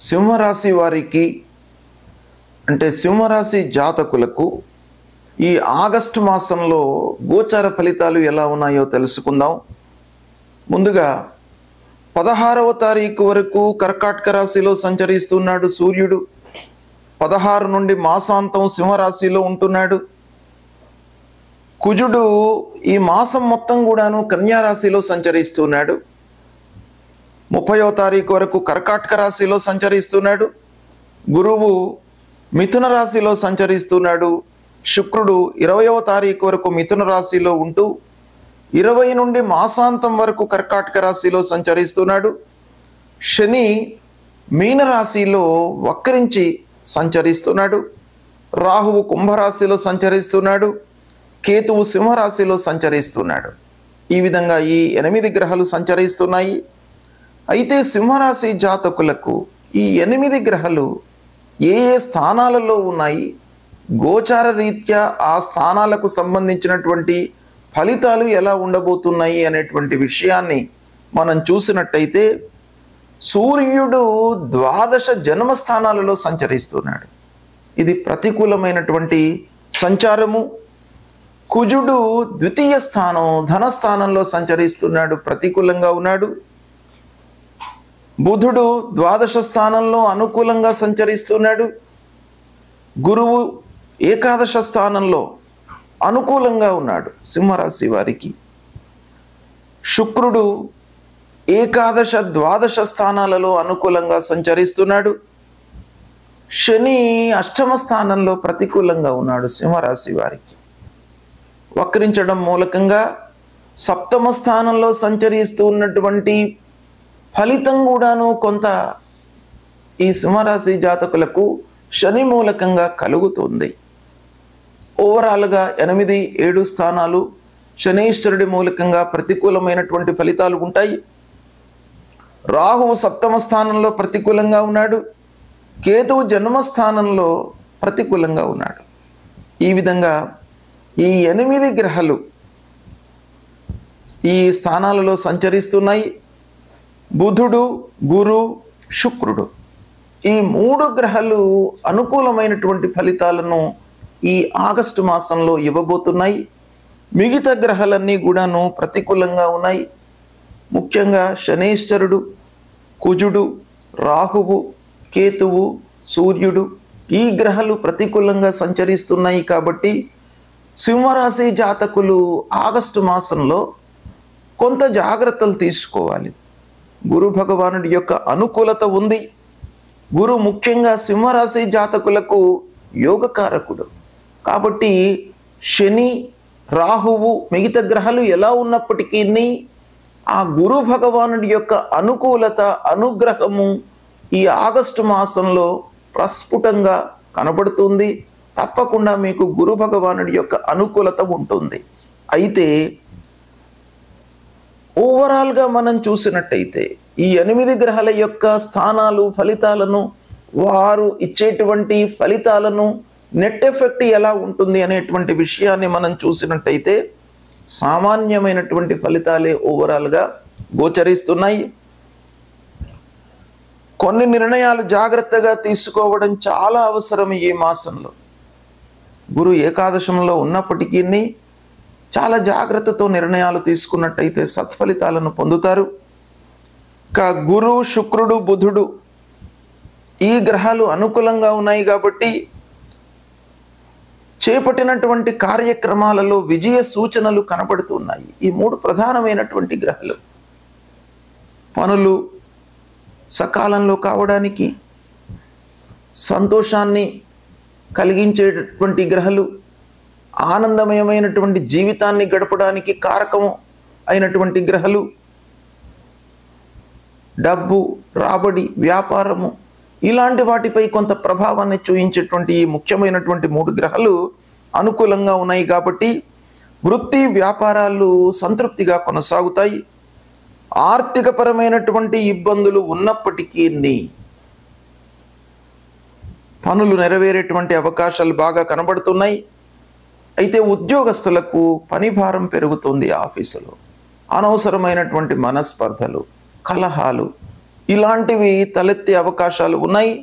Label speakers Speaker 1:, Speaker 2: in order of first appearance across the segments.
Speaker 1: సింహరాశి వారికి అంటే సింహరాశి జాతకులకు ఈ ఆగస్టు మాసంలో గోచార ఫలితాలు ఎలా ఉన్నాయో తెలుసుకుందాం. ముందుగా 16వ తారీఖు వరకు కర్కాటక రాశిలో సంచరిస్తున్నాడు సూర్యుడు. 16 నుండి మాసాంతం సింహరాశిలో ఉంటున్నాడు. కుజుడు ఈ మాసం మొత్తం కూడాను కన్యా రాశిలో సంచరిస్తున్నాడు. 30వ తారీఖు వరకు కర్కాటక రాశిలో సంచరిస్తున్నాడు. గురువు మిథున రాశిలో సంచరిస్తున్నాడు. శుక్రుడు 20వ తారీఖు వరకు మిథున రాశిలో ఉంటూ 20 నుండి మాసాంతం వరకు కర్కాటక రాశిలో సంచరిస్తున్నాడు. శని మీనరాశిలో వక్రించి సంచరిస్తున్నాడు. రాహువు కుంభరాశిలో సంచరిస్తున్నాడు. కేతువు సింహరాశిలో సంచరిస్తున్నాడు. ఈ విధంగా ఈ 8 గ్రహాలు సంచరిస్తున్నాయి. అయితే సింహరాశి జాతకులకు ఈ 8 గ్రహాలు ఏ ఏ స్థానాలలో ఉన్నాయి, గోచార రీత్యా ఆ స్థానాలకు సంబంధించినటువంటి ఫలితాలు ఎలా ఉండబోతున్నాయి అనేటువంటి విషయాన్ని మనం చూసినట్టయితే సూర్యుడు 12 జన్మస్థానాలలో సంచరిస్తున్నాడు. ఇది ప్రతికూలమైనటువంటి సంచారము. కుజుడు 2వ స్థానం ధనస్థానంలో సంచరిస్తున్నాడు, ప్రతికూలంగా ఉన్నాడు. బుధుడు 12వ స్థానంలో అనుకూలంగా సంచరిస్తున్నాడు. గురువు 11వ స్థానంలో అనుకూలంగా ఉన్నాడు సింహరాశి వారికి. శుక్రుడు 11, 12 స్థానాలలో అనుకూలంగా సంచరిస్తున్నాడు. శని 8వ స్థానంలో ప్రతికూలంగా ఉన్నాడు సింహరాశి వారికి. వక్రించడం మూలకంగా 7వ స్థానంలో సంచరిస్తూ ఉన్నటువంటి ఫలితం కూడాను కొంత ఈ సింహరాశి జాతకులకు శని మూలకంగా కలుగుతుంది. ఓవరాల్గా 8, 7 స్థానాలు శనీశ్వరుడి మూలకంగా ప్రతికూలమైనటువంటి ఫలితాలు ఉంటాయి. రాహువు 7వ స్థానంలో ప్రతికూలంగా ఉన్నాడు. కేతువు జన్మస్థానంలో ప్రతికూలంగా ఉన్నాడు. ఈ విధంగా ఈ 8 గ్రహాలు ఈ స్థానాలలో సంచరిస్తున్నాయి. బుధుడు, గురు, శుక్రుడు ఈ 3 గ్రహాలు అనుకూలమైనటువంటి ఫలితాలను ఈ ఆగస్టు మాసంలో ఇవ్వబోతున్నాయి. మిగతా గ్రహాలన్నీ కూడాను ప్రతికూలంగా ఉన్నాయి. ముఖ్యంగా శనీశ్వరుడు, కుజుడు, రాహువు, కేతువు, సూర్యుడు ఈ గ్రహాలు ప్రతికూలంగా సంచరిస్తున్నాయి. కాబట్టి సింహరాశి జాతకులు ఆగస్టు మాసంలో కొంత జాగ్రత్తలు తీసుకోవాలి. గురు భగవానుడి యొక్క అనుకూలత ఉంది. గురు ముఖ్యంగా సింహరాశి జాతకులకు యోగకారకుడు. కాబట్టి శని, రాహువు మిగతా గ్రహాలు ఎలా ఉన్నప్పటికీ ఆ గురు భగవానుడి యొక్క అనుకూలత, అనుగ్రహము ఈ ఆగస్టు మాసంలో ప్రస్ఫుటంగా కనబడుతుంది. తప్పకుండా మీకు గురు భగవానుడి యొక్క అనుకూలత ఉంటుంది. అయితే ఓవరాల్గా మనం చూసినట్టయితే ఈ 8 గ్రహాల యొక్క స్థానాలు, ఫలితాలను, వారు ఇచ్చేటువంటి ఫలితాలను నెట్ ఎఫెక్ట్ ఎలా ఉంటుంది అనేటువంటి విషయాన్ని మనం చూసినట్టయితే సామాన్యమైనటువంటి ఫలితాలే ఓవరాల్గా గోచరిస్తున్నాయి. కొన్ని నిర్ణయాలు జాగ్రత్తగా తీసుకోవడం చాలా అవసరం. ఈ మాసంలో గురు ఏకాదశంలో ఉన్నప్పటికీ చాలా జాగ్రత్తతో నిర్ణయాలు తీసుకున్నట్టయితే సత్ఫలితాలను పొందుతారు. గురు, శుక్రుడు, బుధుడు ఈ గ్రహాలు అనుకూలంగా ఉన్నాయి కాబట్టి చేపట్టినటువంటి కార్యక్రమాలలో విజయ సూచనలు కనబడుతున్నాయి. ఈ 3 ప్రధానమైనటువంటి గ్రహాలు పనులు సకాలంలో కావడానికి, సంతోషాన్ని కలిగించేటటువంటి గ్రహాలు, ఆనందమయమైనటువంటి జీవితాన్ని గడపడానికి కారకము అయినటువంటి గ్రహాలు, డబ్బు, రాబడి, వ్యాపారము ఇలాంటి వాటిపై కొంత ప్రభావాన్ని చూపించేటువంటి ఈ ముఖ్యమైనటువంటి 3 గ్రహాలు అనుకూలంగా ఉన్నాయి. కాబట్టి వృత్తి, వ్యాపారాలు సంతృప్తిగా కొనసాగుతాయి. ఆర్థికపరమైనటువంటి ఇబ్బందులు ఉన్నప్పటికీ పనులు నెరవేరేటువంటి అవకాశాలు బాగా కనబడుతున్నాయి. అయితే ఉద్యోగస్తులకు పని భారం పెరుగుతుంది. ఆఫీసులో అనవసరమైనటువంటి మనస్పర్ధలు, కలహాలు ఇలాంటివి తలెత్తే అవకాశాలు ఉన్నాయి.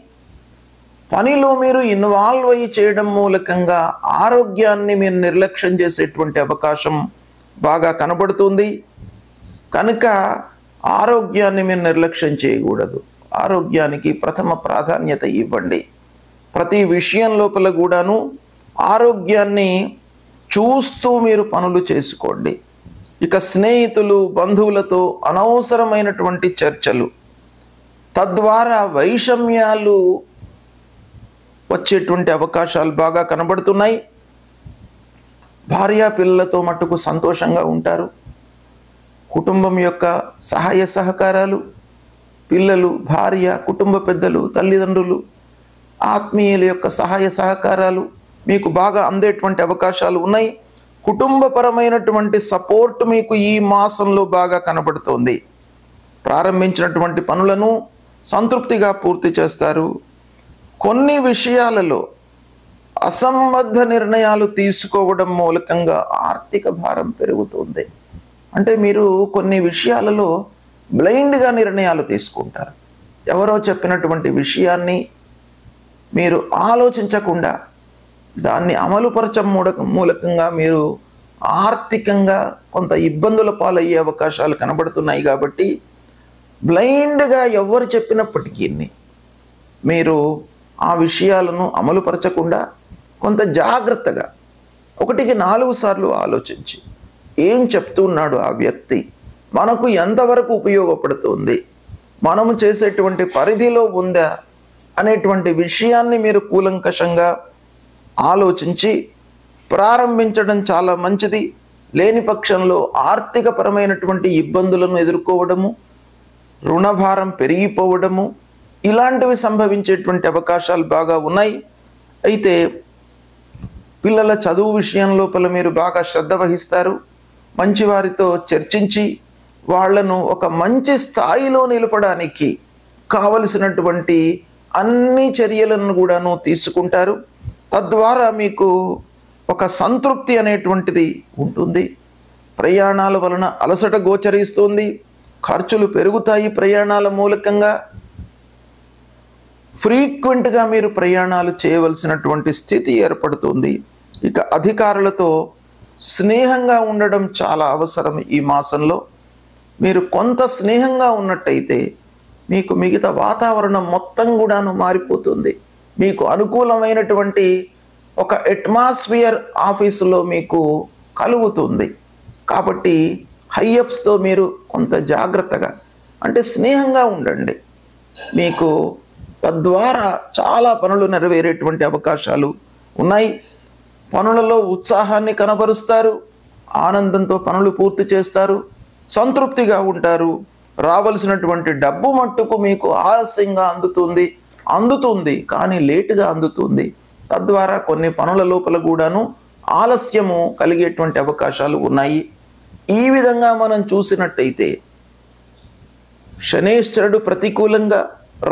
Speaker 1: పనిలో మీరు ఇన్వాల్వ్ అయ్యి చేయడం మూలకంగా ఆరోగ్యాన్ని మీరు నిర్లక్ష్యం చేసేటువంటి అవకాశం బాగా కనబడుతుంది. కనుక ఆరోగ్యాన్ని మీరు నిర్లక్ష్యం చేయకూడదు. ఆరోగ్యానికి ప్రథమ ప్రాధాన్యత ఇవ్వండి. ప్రతి విషయం లోపల కూడాను ఆరోగ్యాన్ని చూస్తూ మీరు పనులు చేసుకోండి. ఇక స్నేహితులు, బంధువులతో అనవసరమైనటువంటి చర్చలు, తద్వారా వైషమ్యాలు వచ్చేటువంటి అవకాశాలు బాగా కనబడుతున్నాయి. భార్య పిల్లలతో మట్టుకు సంతోషంగా ఉంటారు. కుటుంబం యొక్క సహాయ సహకారాలు, పిల్లలు, భార్య, కుటుంబ పెద్దలు, తల్లిదండ్రులు, ఆత్మీయుల యొక్క సహాయ సహకారాలు మీకు బాగా అందేటువంటి అవకాశాలు ఉన్నాయి. కుటుంబపరమైనటువంటి సపోర్ట్ మీకు ఈ మాసంలో బాగా కనబడుతోంది. ప్రారంభించినటువంటి పనులను సంతృప్తిగా పూర్తి చేస్తారు. కొన్ని విషయాలలో అసంబద్ధ నిర్ణయాలు తీసుకోవడం మూలకంగా ఆర్థిక భారం పెరుగుతుంది. అంటే మీరు కొన్ని విషయాలలో బ్లైండ్గా నిర్ణయాలు తీసుకుంటారు. ఎవరో చెప్పినటువంటి విషయాన్ని మీరు ఆలోచించకుండా దాన్ని అమలుపరచడం మూలకంగా మీరు ఆర్థికంగా కొంత ఇబ్బందుల పాలయ్యే అవకాశాలు కనబడుతున్నాయి. కాబట్టి బ్లైండ్గా ఎవరు చెప్పినప్పటికీ మీరు ఆ విషయాలను అమలుపరచకుండా కొంత జాగ్రత్తగా 1కి 4 సార్లు ఆలోచించి ఏం చెప్తున్నాడు ఆ వ్యక్తి, మనకు ఎంతవరకు ఉపయోగపడుతుంది, మనము చేసేటువంటి పరిధిలో ఉందా అనేటువంటి విషయాన్ని మీరు కూలంకషంగా ఆలోచించి ప్రారంభించడం చాలా మంచిది. లేని పక్షంలో ఆర్థికపరమైనటువంటి ఇబ్బందులను ఎదుర్కోవడము, రుణభారం పెరిగిపోవడము ఇలాంటివి సంభవించేటువంటి అవకాశాలు బాగా ఉన్నాయి. అయితే పిల్లల చదువు విషయం లోపల మీరు బాగా శ్రద్ధ వహిస్తారు. మంచి వారితో చర్చించి వాళ్లను ఒక మంచి స్థాయిలో నిలపడానికి కావలసినటువంటి అన్ని చర్యలను కూడాను తీసుకుంటారు. తద్వారా మీకు ఒక సంతృప్తి అనేటువంటిది ఉంటుంది. ప్రయాణాల వలన అలసట గోచరిస్తుంది. ఖర్చులు పెరుగుతాయి. ప్రయాణాల మూలకంగా ఫ్రీక్వెంట్గా మీరు ప్రయాణాలు చేయవలసినటువంటి స్థితి ఏర్పడుతుంది. ఇక అధికారులతో స్నేహంగా ఉండడం చాలా అవసరం. ఈ మాసంలో మీరు కొంత స్నేహంగా ఉన్నట్టయితే మీకు మిగతా వాతావరణం మొత్తం కూడాను మారిపోతుంది. మీకు అనుకూలమైనటువంటి ఒక అట్మాస్ఫియర్ ఆఫీసులో మీకు కలుగుతుంది. కాబట్టి హైయప్స్తో మీరు కొంత జాగ్రత్తగా అంటే స్నేహంగా ఉండండి. మీకు తద్వారా చాలా పనులు నెరవేరేటువంటి అవకాశాలు ఉన్నాయి. పనులలో ఉత్సాహాన్ని కనబరుస్తారు. ఆనందంతో పనులు పూర్తి చేస్తారు. సంతృప్తిగా ఉంటారు. రావలసినటువంటి డబ్బు మట్టుకు మీకు ఆలస్యంగా అందుతుంది కానీ లేటుగా అందుతుంది. తద్వారా కొన్ని పనుల లోపల కూడాను ఆలస్యము కలిగేటువంటి అవకాశాలు ఉన్నాయి. ఈ విధంగా మనం చూసినట్టయితే శనేశ్వరుడు ప్రతికూలంగా,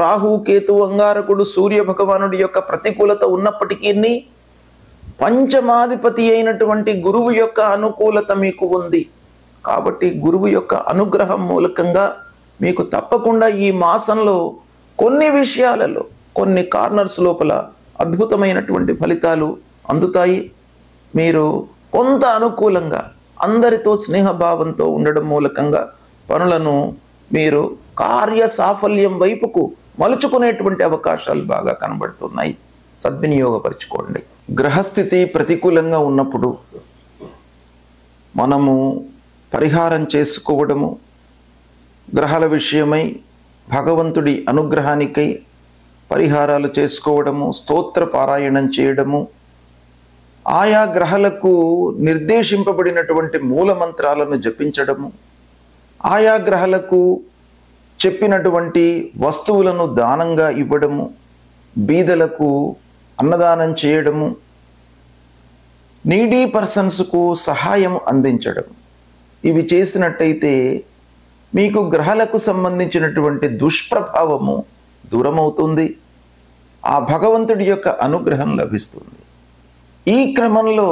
Speaker 1: రాహు, కేతు, అంగారకుడు, సూర్య భగవానుడి యొక్క ప్రతికూలత ఉన్నప్పటికీ పంచమాధిపతి అయినటువంటి గురువు యొక్క అనుకూలత మీకు ఉంది. కాబట్టి గురువు యొక్క అనుగ్రహం మూలకంగా మీకు తప్పకుండా ఈ మాసంలో కొన్ని విషయాలలో, కొన్ని కార్నర్స్ లోపల అద్భుతమైనటువంటి ఫలితాలు అందుతాయి. మీరు కొంత అనుకూలంగా అందరితో స్నేహభావంతో ఉండడం మూలకంగా పనులను మీరు కార్య సాఫల్యం వైపుకు మలుచుకునేటువంటి అవకాశాలు బాగా కనబడుతున్నాయి. సద్వినియోగపరచుకోండి. గ్రహస్థితి ప్రతికూలంగా ఉన్నప్పుడు మనము పరిహారం చేసుకోవడము, గ్రహాల విషయమై భగవంతుడి అనుగ్రహానికై పరిహారాలు చేసుకోవడము, స్తోత్ర పారాయణం చేయడము, ఆయా గ్రహాలకు నిర్దేశింపబడినటువంటి మూలమంత్రాలను జపించడము, ఆయా గ్రహాలకు చెప్పినటువంటి వస్తువులను దానంగా ఇవ్వడము, బీదలకు అన్నదానం చేయడము, నీడీ పర్సన్స్కు సహాయం అందించడం, ఇవి చేసినట్టయితే మీకు గ్రహాలకు సంబంధించినటువంటి దుష్ప్రభావము దూరమవుతుంది. ఆ భగవంతుడి యొక్క అనుగ్రహం లభిస్తుంది. ఈ క్రమంలో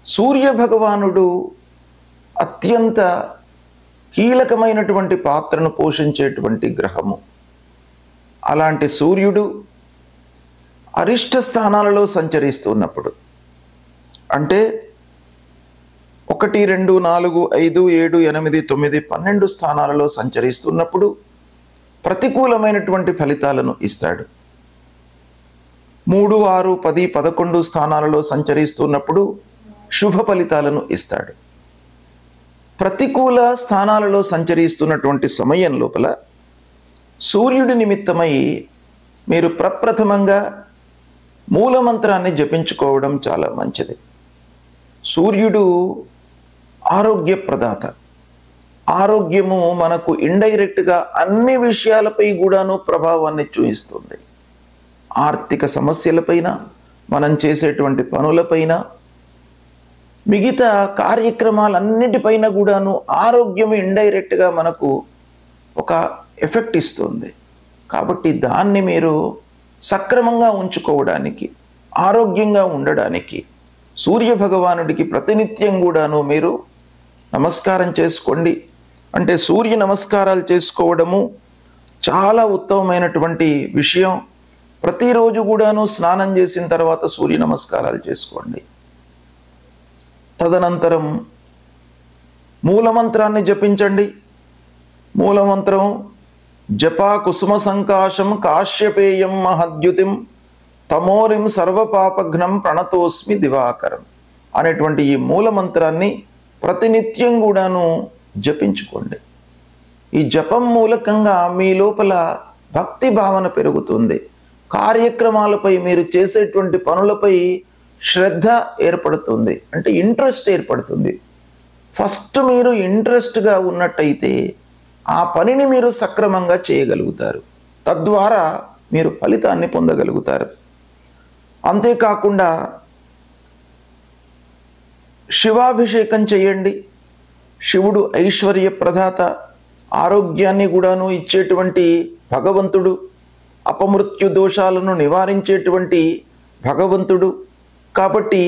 Speaker 1: సూర్య భగవానుడు అత్యంత కీలకమైనటువంటి పాత్రను పోషించేటువంటి గ్రహము. అలాంటి సూర్యుడు అరిష్ట స్థానాలలో సంచరిస్తున్నప్పుడు, అంటే 1, 2, 4, 5, 7, 8, 9, 12 స్థానాలలో సంచరిస్తున్నప్పుడు ప్రతికూలమైనటువంటి ఫలితాలను ఇస్తాడు. 3, 6, 10, 11 స్థానాలలో సంచరిస్తున్నప్పుడు శుభ ఫలితాలను ఇస్తాడు. ప్రతికూల స్థానాలలో సంచరిస్తున్నటువంటి సమయం లోపల సూర్యుడి నిమిత్తమై మీరు ప్రప్రథమంగా మూలమంత్రాన్ని జపించుకోవడం చాలా మంచిది. సూర్యుడు ఆరోగ్య ప్రదాత. ఆరోగ్యము మనకు ఇండైరెక్ట్గా అన్ని విషయాలపై కూడాను ప్రభావాన్ని చూపిస్తుంది. ఆర్థిక సమస్యలపైన, మనం చేసేటువంటి పనులపైన, మిగతా కార్యక్రమాలన్నిటిపైన కూడాను ఆరోగ్యం ఇండైరెక్ట్గా మనకు ఒక ఎఫెక్ట్ ఇస్తుంది. కాబట్టి దాన్ని మీరు సక్రమంగా ఉంచుకోవడానికి, ఆరోగ్యంగా ఉండడానికి సూర్య భగవానుడికి ప్రతినిత్యం కూడాను మీరు నమస్కారం చేసుకోండి. అంటే సూర్య నమస్కారాలు చేసుకోవడము చాలా ఉత్తమమైనటువంటి విషయం. ప్రతిరోజు కూడాను స్నానం చేసిన తర్వాత సూర్య నమస్కారాలు చేసుకోండి. తదనంతరం మూలమంత్రాన్ని జపించండి. మూలమంత్రం జపా కుసుమ సంకాశం కాశ్యపేయం మహద్యుతిం తమోరిం సర్వపాపఘ్నం ప్రణతోస్మి దివాకరం అనేటువంటి ఈ మూలమంత్రాన్ని ప్రతినిత్యం కూడాను జపించుకోండి. ఈ జపం మూలకంగా మీ లోపల భక్తి భావన పెరుగుతుంది. కార్యక్రమాలపై, మీరు చేసేటువంటి పనులపై శ్రద్ధ ఏర్పడుతుంది, అంటే ఇంట్రెస్ట్ ఏర్పడుతుంది. ఫస్ట్ మీరు ఇంట్రెస్ట్గా ఉన్నట్టయితే ఆ పనిని మీరు సక్రమంగా చేయగలుగుతారు. తద్వారా మీరు ఫలితాన్ని పొందగలుగుతారు. అంతేకాకుండా శివాభిషేకం చేయండి. శివుడు ఐశ్వర్య ప్రదాత, ఆరోగ్యాన్ని కూడాను ఇచ్చేటువంటి భగవంతుడు, అపమృత్యు దోషాలను నివారించేటువంటి భగవంతుడు. కాబట్టి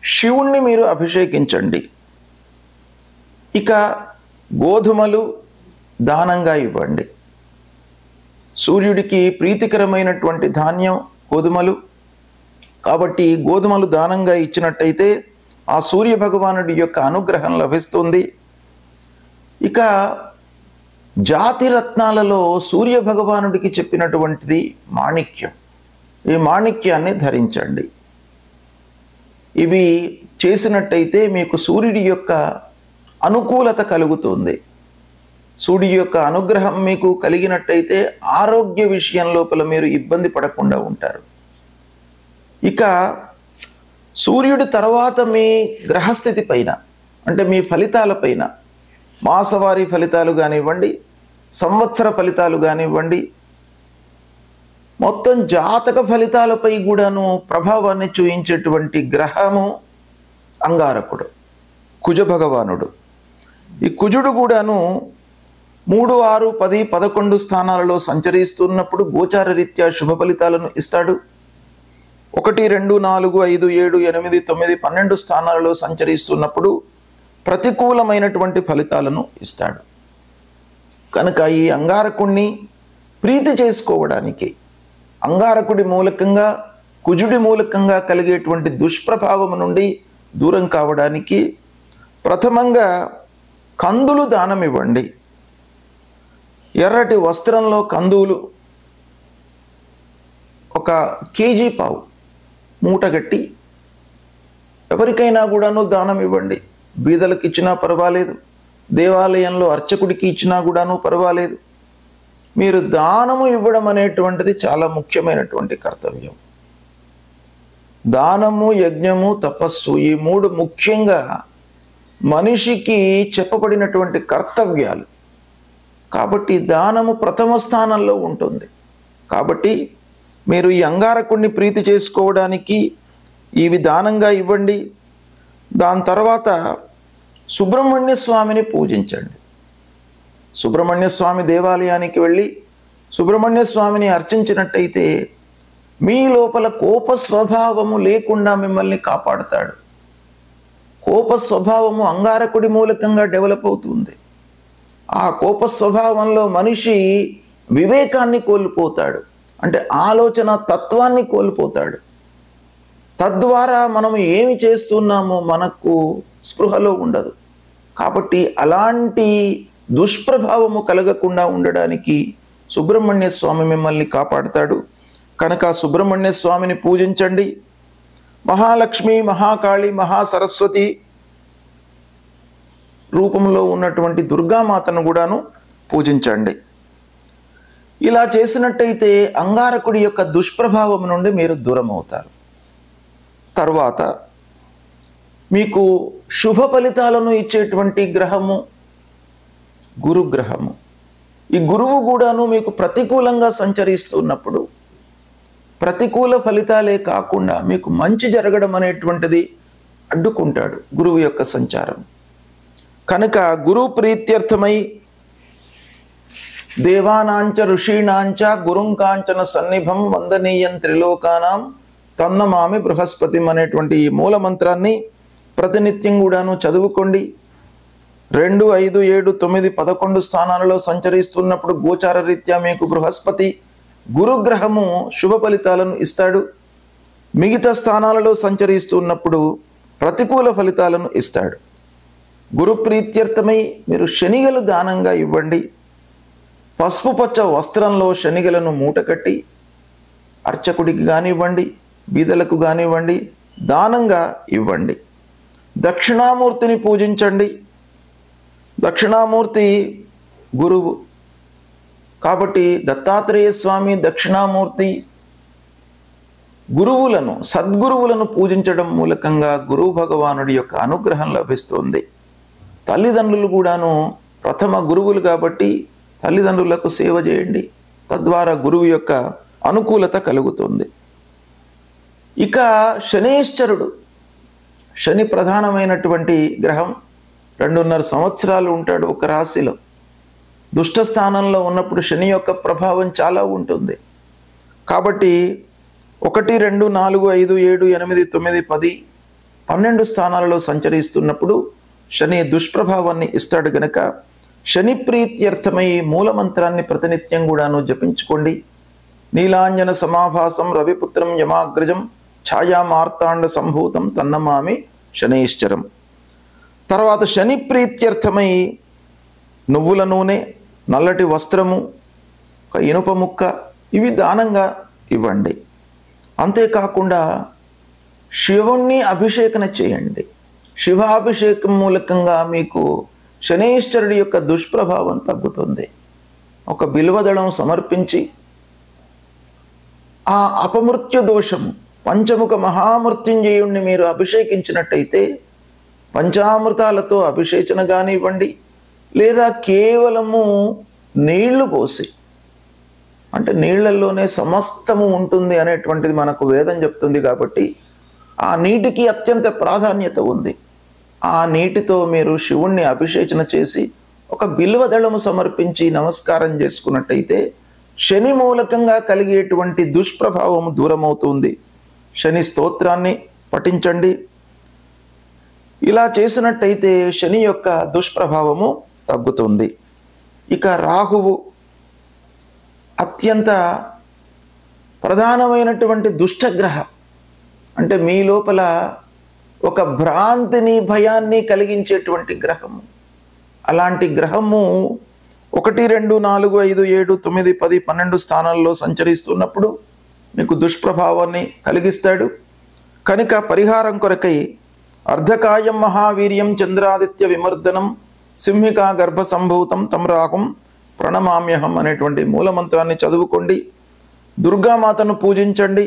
Speaker 1: శివుణ్ణి మీరు అభిషేకించండి. ఇక గోధుమలు దానంగా ఇవ్వండి. సూర్యుడికి ప్రీతికరమైనటువంటి ధాన్యం గోధుమలు. కాబట్టి గోధుమలు దానంగా ఇచ్చినట్టయితే ఆ సూర్య భగవానుడి యొక్క అనుగ్రహం లభిస్తుంది. ఇక జాతి రత్నాలలో సూర్య భగవానుడికి చెప్పినటువంటిది మాణిక్యం. ఈ మాణిక్యాన్ని ధరించండి. ఇవి చేసినట్టయితే మీకు సూర్యుడి యొక్క అనుకూలత కలుగుతుంది. సూర్యుడి యొక్క అనుగ్రహం మీకు కలిగినట్టయితే ఆరోగ్య విషయం లోపల మీరు ఇబ్బంది పడకుండా ఉంటారు. ఇక సూర్యుడి తర్వాత మీ గ్రహస్థితి పైన, అంటే మీ ఫలితాలపైన, మాసవారీ ఫలితాలు కానివ్వండి, సంవత్సర ఫలితాలు కానివ్వండి, మొత్తం జాతక ఫలితాలపై కూడాను ప్రభావాన్ని చూయించేటువంటి గ్రహము అంగారకుడు, కుజ భగవానుడు. ఈ కుజుడు కూడాను 3, 6, 10, 11 స్థానాలలో సంచరిస్తున్నప్పుడు గోచార రీత్యా శుభ ఫలితాలను ఇస్తాడు. 1, 2, 4, 5, 7, 8, 9, 12 స్థానాలలో సంచరిస్తున్నప్పుడు ప్రతికూలమైనటువంటి ఫలితాలను ఇస్తాడు. కనుక ఈ అంగారకుణ్ణి ప్రీతి చేసుకోవడానికి, అంగారకుడి మూలకంగా, కుజుడి మూలకంగా కలిగేటువంటి దుష్ప్రభావం నుండి దూరం కావడానికి ప్రథమంగా కందులు దానం ఇవ్వండి. ఎర్రటి వస్త్రంలో కందులు 1 కేజీ పావు మూటగట్టి ఎవరికైనా కూడాను దానం ఇవ్వండి. బీదలకు ఇచ్చినా పర్వాలేదు, దేవాలయంలో అర్చకుడికి ఇచ్చినా కూడాను పర్వాలేదు. మీరు దానము ఇవ్వడం అనేటువంటిది చాలా ముఖ్యమైనటువంటి కర్తవ్యం. దానము, యజ్ఞము, తపస్సు, ఈ 3 ముఖ్యంగా మనిషికి చెప్పబడినటువంటి కర్తవ్యాలు. కాబట్టి దానము ప్రథమ స్థానంలో ఉంటుంది. కాబట్టి మీరు ఈ అంగారకుడిని ప్రీతి చేసుకోవడానికి ఇవి దానంగా ఇవ్వండి. దాని తర్వాత సుబ్రహ్మణ్య స్వామిని పూజించండి. సుబ్రహ్మణ్య స్వామి దేవాలయానికి వెళ్ళి సుబ్రహ్మణ్య స్వామిని అర్చించినట్టయితే మీ లోపల కోప స్వభావము లేకుండా మిమ్మల్ని కాపాడుతాడు. కోప స్వభావము అంగారకుడి మూలకంగా డెవలప్ అవుతుంది. ఆ కోప స్వభావంలో మనిషి వివేకాన్ని కోల్పోతాడు, అంటే ఆలోచన తత్వాన్ని కోల్పోతాడు. తద్వారా మనం ఏమి చేస్తున్నామో మనకు స్పృహలో ఉండదు. కాబట్టి అలాంటి దుష్ప్రభావము కలగకుండా ఉండడానికి సుబ్రహ్మణ్య స్వామి మిమ్మల్ని కాపాడుతాడు. కనుక సుబ్రహ్మణ్య స్వామిని పూజించండి. మహాలక్ష్మి, మహాకాళి, మహాసరస్వతి రూపంలో ఉన్నటువంటి దుర్గామాతను కూడాను పూజించండి. ఇలా చేసినట్టయితే అంగారకుడి యొక్క దుష్ప్రభావం నుండి మీరు దూరం అవుతారు. తర్వాత మీకు శుభ ఫలితాలను ఇచ్చేటువంటి గ్రహము గురుగ్రహము. ఈ గురువు కూడాను మీకు ప్రతికూలంగా సంచరిస్తున్నప్పుడు ప్రతికూల ఫలితాలే కాకుండా మీకు మంచి జరగడం అనేటువంటిది అడ్డుకుంటాడు గురువు యొక్క సంచారం. కనుక గురు ప్రీత్యర్థమై దేవానాంచ ఋషీణాంచ గురుం కాంచన సన్నిభం వందనీయం త్రిలోకానాం తన్నమామి బృహస్పతిం అనేటువంటి ఈ మూల మంత్రాన్ని ప్రతినిత్యం కూడాను చదువుకోండి. 2, 5, 7, 9, 11 స్థానాలలో సంచరిస్తున్నప్పుడు గోచార రీత్యా మీకు బృహస్పతి గురుగ్రహము శుభ ఫలితాలను ఇస్తాడు. మిగతా స్థానాలలో సంచరిస్తున్నప్పుడు ప్రతికూల ఫలితాలను ఇస్తాడు. గురు ప్రీత్యర్థమై మీరు శనిగలు దానంగా ఇవ్వండి. పసుపు పచ్చ వస్త్రంలో శనిగలను మూటకట్టి అర్చకుడికి కానివ్వండి, బీదలకు కానివ్వండి, దానంగా ఇవ్వండి. దక్షిణామూర్తిని పూజించండి. దక్షిణామూర్తి గురువు కాబట్టి దత్తాత్రేయ స్వామి, దక్షిణామూర్తి గురువులను, సద్గురువులను పూజించడం మూలకంగా గురువు భగవానుడి యొక్క అనుగ్రహం లభిస్తుంది. తల్లిదండ్రులు కూడాను ప్రథమ గురువులు కాబట్టి తల్లిదండ్రులకు సేవ చేయండి. తద్వారా గురువు యొక్క అనుకూలత కలుగుతుంది. ఇక శనేశ్వరుడు, శని ప్రధానమైనటువంటి గ్రహం. 2.5 సంవత్సరాలు ఉంటాడు ఒక రాశిలో. దుష్ట స్థానంలో ఉన్నప్పుడు శని యొక్క ప్రభావం చాలా ఉంటుంది. కాబట్టి 1, 2, 4, 5, 7, 8, 9, 10, 12 స్థానాలలో సంచరిస్తున్నప్పుడు శని దుష్ప్రభావాన్ని ఇస్తాడు. గనక శని ప్రీత్యర్థమై మూలమంత్రాన్ని ప్రతినిత్యం కూడాను జపించుకోండి. నీలాంజన సమాభాసం రవిపుత్రం యమాగ్రజం ఛాయామార్తాండ సంభూతం తన్నమామి శనైశ్చరం. తర్వాత శని ప్రీత్యర్థమై నువ్వుల నూనె, నల్లటి వస్త్రము, ఒక ఇనుప ముక్క ఇవి దానంగా ఇవ్వండి. అంతేకాకుండా శివుణ్ణి అభిషేకన చేయండి. శివాభిషేకం మూలకంగా మీకు శనైశ్వరుడి యొక్క దుష్ప్రభావం తగ్గుతుంది. ఒక బిల్వదళం సమర్పించి ఆ అపమృత్యు దోషము పంచముఖ మహామృత్యుంజయుణ్ణి మీరు అభిషేకించినట్టయితే పంచామృతాలతో అభిషేచన కానివ్వండి, లేదా కేవలము నీళ్లు పోసి, అంటే నీళ్లలోనే సమస్తము ఉంటుంది అనేటువంటిది మనకు వేదం చెప్తుంది. కాబట్టి ఆ నీటికి అత్యంత ప్రాధాన్యత ఉంది. ఆ నీటితో మీరు శివుణ్ణి అభిషేచన చేసి ఒక బిల్వదళము సమర్పించి నమస్కారం చేసుకున్నట్టయితే శని మూలకంగా కలిగేటువంటి దుష్ప్రభావము దూరమవుతుంది. శని స్తోత్రాన్ని పఠించండి. ఇలా చేసినట్టయితే శని యొక్క దుష్ప్రభావము తగ్గుతుంది. ఇక రాహువు అత్యంత ప్రధానమైనటువంటి దుష్టగ్రహ. అంటే మీ లోపల ఒక భ్రాంతిని, భయాన్ని కలిగించేటువంటి గ్రహము. అలాంటి గ్రహము 1, 2, 4, 5, 7, 9, 10, 12 స్థానాల్లో సంచరిస్తున్నప్పుడు మీకు దుష్ప్రభావాన్ని కలిగిస్తాడు. కనుక పరిహారం కొరకై అర్ధకాయం మహావీర్యం చంద్రాదిత్య విమర్దనం సింహికా గర్భ సంభూతం తం రాహుం ప్రణమామ్యహం అనేటువంటి మూలమంత్రాన్ని చదువుకోండి. దుర్గామాతను పూజించండి.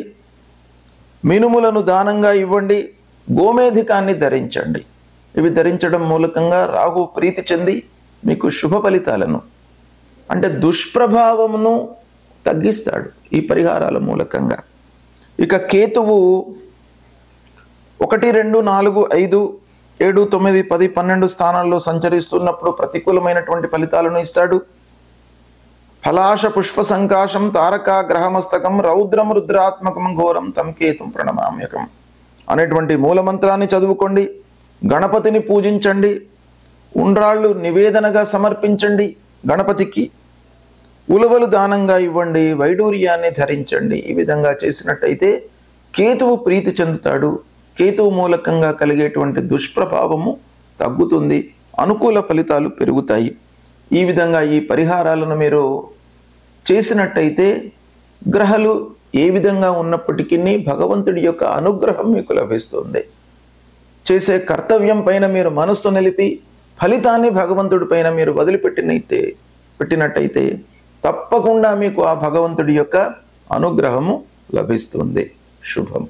Speaker 1: మినుములను దానంగా ఇవ్వండి. గోమేధికాన్ని ధరించండి. ఇవి ధరించడం మూలకంగా రాహు ప్రీతి చెంది మీకు శుభ ఫలితాలను, అంటే దుష్ప్రభావమును తగ్గిస్తాడు ఈ పరిహారాల మూలకంగా. ఇక కేతువు 1, 2, 4, 5, 7, 9, 10, 12 స్థానాల్లో సంచరిస్తున్నప్పుడు ప్రతికూలమైనటువంటి ఫలితాలను ఇస్తాడు. ఫలాశ పుష్ప సంకాశం తారకా గ్రహమస్తకం రౌద్రం రుద్రాత్మకం ఘోరం తం కేతుం ప్రణమామ్యకం అనేటువంటి మూలమంత్రాన్ని చదువుకోండి. గణపతిని పూజించండి. ఉండ్రాళ్ళు నివేదనగా సమర్పించండి గణపతికి. ఉలవలు దానంగా ఇవ్వండి, వైడూర్యాన్ని ధరించండి. ఈ విధంగా చేసినట్టయితే కేతువు ప్రీతి చెందుతాడు. కేతువు మూలకంగా కలిగేటువంటి దుష్ప్రభావము తగ్గుతుంది, అనుకూల ఫలితాలు పెరుగుతాయి. ఈ విధంగా ఈ పరిహారాలను మీరు చేసినట్టయితే గ్రహాలు ఏ విధంగా ఉన్నప్పటికీ భగవంతుడి యొక్క అనుగ్రహం మీకు లభిస్తుంది. చేసే కర్తవ్యం పైన మీరు మనస్సు నిలిపి ఫలితాన్ని భగవంతుడి పైన మీరు పెట్టినట్టయితే తప్పకుండా మీకు ఆ భగవంతుడి యొక్క అనుగ్రహము లభిస్తుంది. శుభం.